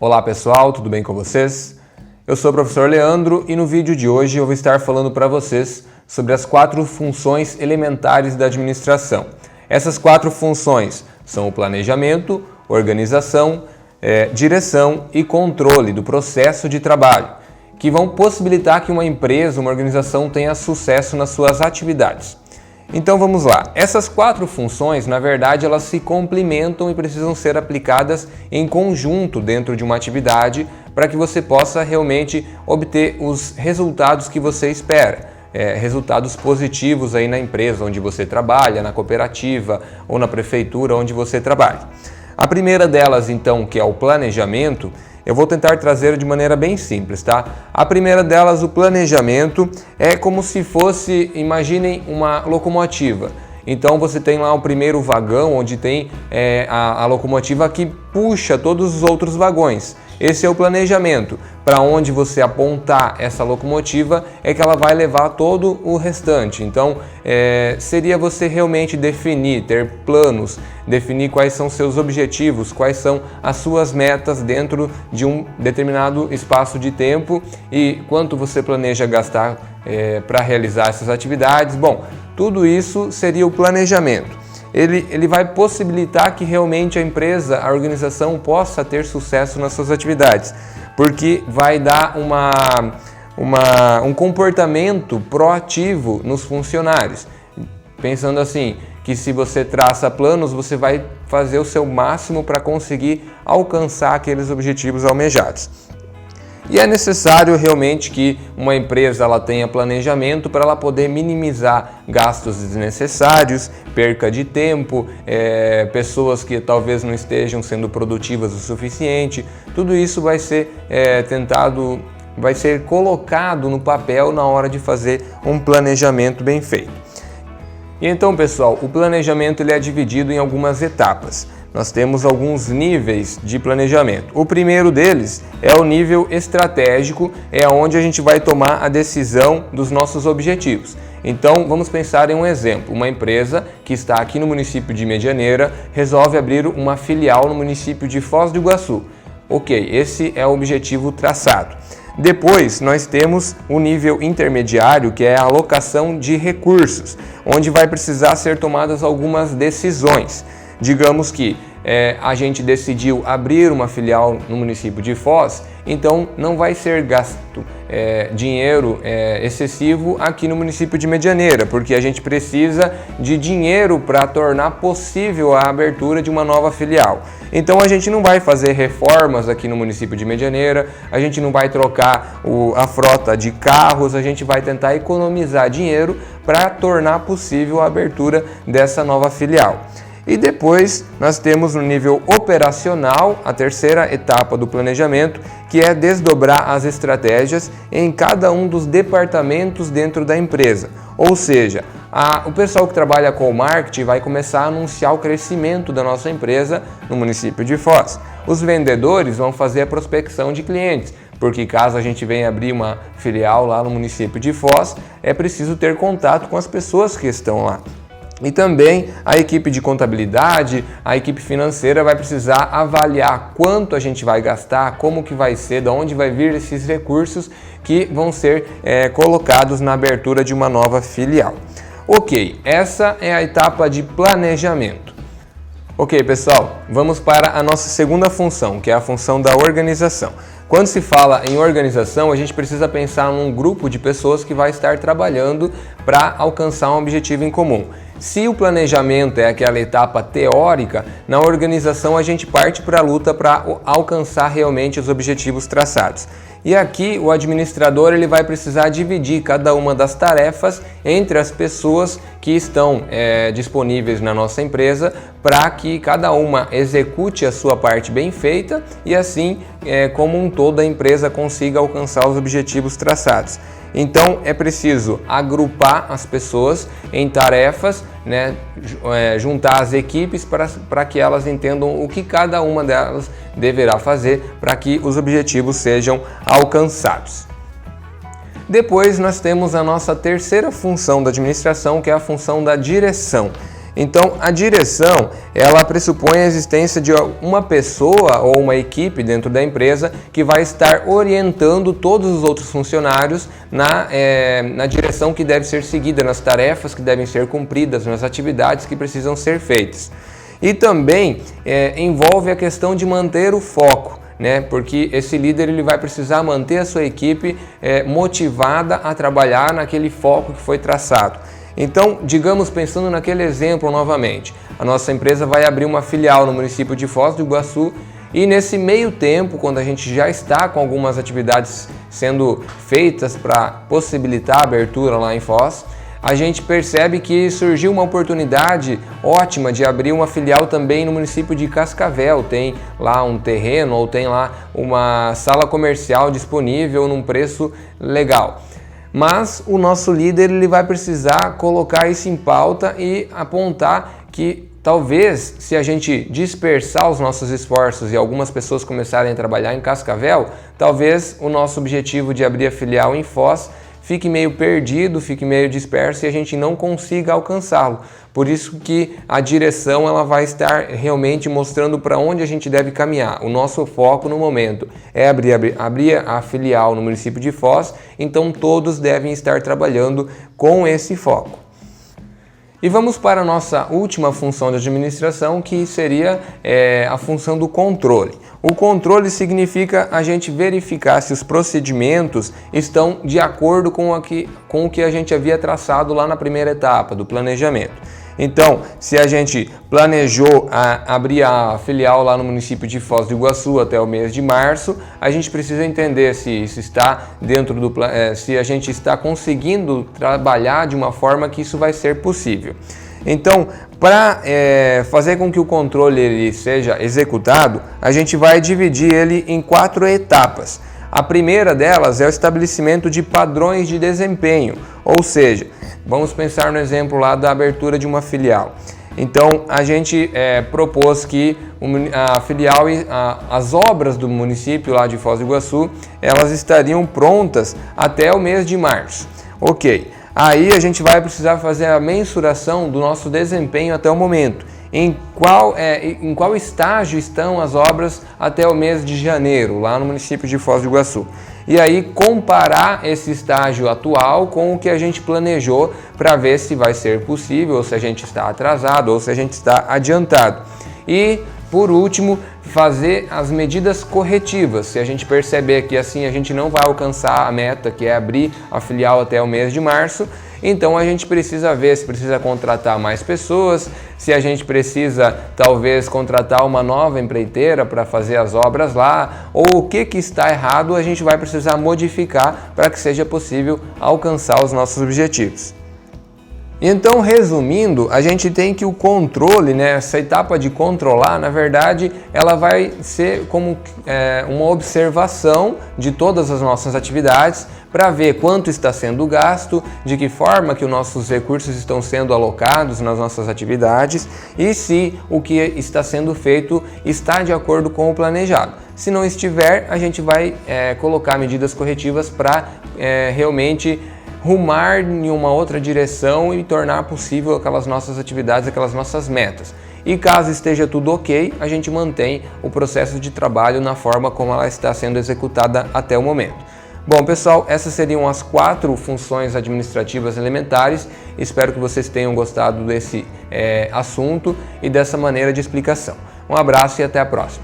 Olá pessoal, tudo bem com vocês? Eu sou o professor Leandro e no vídeo de hoje eu vou estar falando para vocês sobre as 4 funções elementares da administração. Essas 4 funções são o planejamento, organização, direção e controle do processo de trabalho, que vão possibilitar que uma empresa, uma organização tenha sucesso nas suas atividades. Então vamos lá, essas 4 funções, na verdade, elas se complementam e precisam ser aplicadas em conjunto dentro de uma atividade para que você possa realmente obter os resultados que você espera. Resultados positivos aí na empresa onde você trabalha, na cooperativa ou na prefeitura onde você trabalha. A primeira delas, então, que é o planejamento, eu vou tentar trazer de maneira bem simples, tá? A primeira delas, o planejamento, é como se fosse, imaginem uma locomotiva. Então você tem lá o primeiro vagão, onde tem a locomotiva que puxa todos os outros vagões. Esse é o planejamento. Para onde você apontar essa locomotiva é que ela vai levar todo o restante. Então seria você realmente definir, ter planos, definir quais são seus objetivos, quais são as suas metas dentro de um determinado espaço de tempo e quanto você planeja gastar para realizar essas atividades. Bom, tudo isso seria o planejamento. Ele vai possibilitar que realmente a empresa, a organização possa ter sucesso nas suas atividades, porque vai dar um comportamento proativo nos funcionários. Pensando assim, que se você traça planos, você vai fazer o seu máximo para conseguir alcançar aqueles objetivos almejados. E é necessário realmente que uma empresa ela tenha planejamento para ela poder minimizar gastos desnecessários, perca de tempo, pessoas que talvez não estejam sendo produtivas o suficiente. Tudo isso vai ser vai ser colocado no papel na hora de fazer um planejamento bem feito. E então, pessoal, o planejamento ele é dividido em algumas etapas. Nós temos alguns níveis de planejamento. O primeiro deles é o nível estratégico, é onde a gente vai tomar a decisão dos nossos objetivos. Então, vamos pensar em um exemplo. Uma empresa que está aqui no município de Medianeira resolve abrir uma filial no município de Foz do Iguaçu. Ok, esse é o objetivo traçado. Depois, nós temos o nível intermediário, que é a alocação de recursos, onde vai precisar ser tomadas algumas decisões. Digamos que a gente decidiu abrir uma filial no município de Foz, então não vai ser gasto dinheiro excessivo aqui no município de Medianeira, porque a gente precisa de dinheiro para tornar possível a abertura de uma nova filial. Então a gente não vai fazer reformas aqui no município de Medianeira, a gente não vai trocar a frota de carros, a gente vai tentar economizar dinheiro para tornar possível a abertura dessa nova filial. E depois nós temos no nível operacional a terceira etapa do planejamento, que é desdobrar as estratégias em cada um dos departamentos dentro da empresa. Ou seja, o pessoal que trabalha com o marketing vai começar a anunciar o crescimento da nossa empresa no município de Foz. Os vendedores vão fazer a prospecção de clientes, porque caso a gente venha abrir uma filial lá no município de Foz, é preciso ter contato com as pessoas que estão lá. E também a equipe de contabilidade, a equipe financeira vai precisar avaliar quanto a gente vai gastar, como que vai ser, de onde vai vir esses recursos que vão ser colocados na abertura de uma nova filial. Ok, essa é a etapa de planejamento. Ok, pessoal, vamos para a nossa segunda função, que é a função da organização. Quando se fala em organização, a gente precisa pensar num grupo de pessoas que vai estar trabalhando para alcançar um objetivo em comum. Se o planejamento é aquela etapa teórica, na organização a gente parte para a luta para alcançar realmente os objetivos traçados. E aqui o administrador ele vai precisar dividir cada uma das tarefas entre as pessoas que estão disponíveis na nossa empresa para que cada uma execute a sua parte bem feita e assim, como um todo, a empresa consiga alcançar os objetivos traçados. Então é preciso agrupar as pessoas em tarefas, juntar as equipes para que elas entendam o que cada uma delas deverá fazer para que os objetivos sejam alcançados. Depois nós temos a nossa terceira função da administração, que é a função da direção. Então, a direção, ela pressupõe a existência de uma pessoa ou uma equipe dentro da empresa que vai estar orientando todos os outros funcionários na direção que deve ser seguida, nas tarefas que devem ser cumpridas, nas atividades que precisam ser feitas. E também envolve a questão de manter o foco, né? Porque esse líder ele vai precisar manter a sua equipe motivada a trabalhar naquele foco que foi traçado. Então, digamos, pensando naquele exemplo novamente, a nossa empresa vai abrir uma filial no município de Foz do Iguaçu e nesse meio tempo, quando a gente já está com algumas atividades sendo feitas para possibilitar a abertura lá em Foz, a gente percebe que surgiu uma oportunidade ótima de abrir uma filial também no município de Cascavel. Tem lá um terreno ou tem lá uma sala comercial disponível num preço legal. Mas o nosso líder ele vai precisar colocar isso em pauta e apontar que talvez, se a gente dispersar os nossos esforços e algumas pessoas começarem a trabalhar em Cascavel, talvez o nosso objetivo de abrir a filial em Foz fique meio perdido, fique meio disperso e a gente não consiga alcançá-lo. Por isso que a direção ela vai estar realmente mostrando para onde a gente deve caminhar. O nosso foco no momento é abrir a filial no município de Foz, então todos devem estar trabalhando com esse foco. E vamos para a nossa última função de administração, que seria a função do controle. O controle significa a gente verificar se os procedimentos estão de acordo com o que a gente havia traçado lá na primeira etapa do planejamento. Então, se a gente planejou abrir a filial lá no município de Foz do Iguaçu até o mês de março, a gente precisa entender se isso está dentro do se a gente está conseguindo trabalhar de uma forma que isso vai ser possível. Então, para fazer com que o controle ele seja executado, a gente vai dividir ele em 4 etapas. A primeira delas é o estabelecimento de padrões de desempenho, ou seja, vamos pensar no exemplo lá da abertura de uma filial. Então, a gente propôs que a filial e as obras do município lá de Foz do Iguaçu, elas estariam prontas até o mês de março. Ok, aí a gente vai precisar fazer a mensuração do nosso desempenho até o momento. Em qual estágio estão as obras até o mês de janeiro, lá no município de Foz do Iguaçu. E aí comparar esse estágio atual com o que a gente planejou para ver se vai ser possível, ou se a gente está atrasado, ou se a gente está adiantado. E, por último, fazer as medidas corretivas. Se a gente perceber que assim a gente não vai alcançar a meta, que é abrir a filial até o mês de março, então a gente precisa ver se precisa contratar mais pessoas, se a gente precisa talvez contratar uma nova empreiteira para fazer as obras lá, ou o que está errado a gente vai precisar modificar para que seja possível alcançar os nossos objetivos. Então, resumindo, a gente tem que o controle, né, essa etapa de controlar, na verdade, ela vai ser como uma observação de todas as nossas atividades para ver quanto está sendo gasto, de que forma que os nossos recursos estão sendo alocados nas nossas atividades e se o que está sendo feito está de acordo com o planejado. Se não estiver, a gente vai colocar medidas corretivas para realmente rumar em uma outra direção e tornar possível aquelas nossas atividades, aquelas nossas metas. E caso esteja tudo ok, a gente mantém o processo de trabalho na forma como ela está sendo executada até o momento. Bom, pessoal, essas seriam as 4 funções administrativas elementares. Espero que vocês tenham gostado desse assunto e dessa maneira de explicação. Um abraço e até a próxima.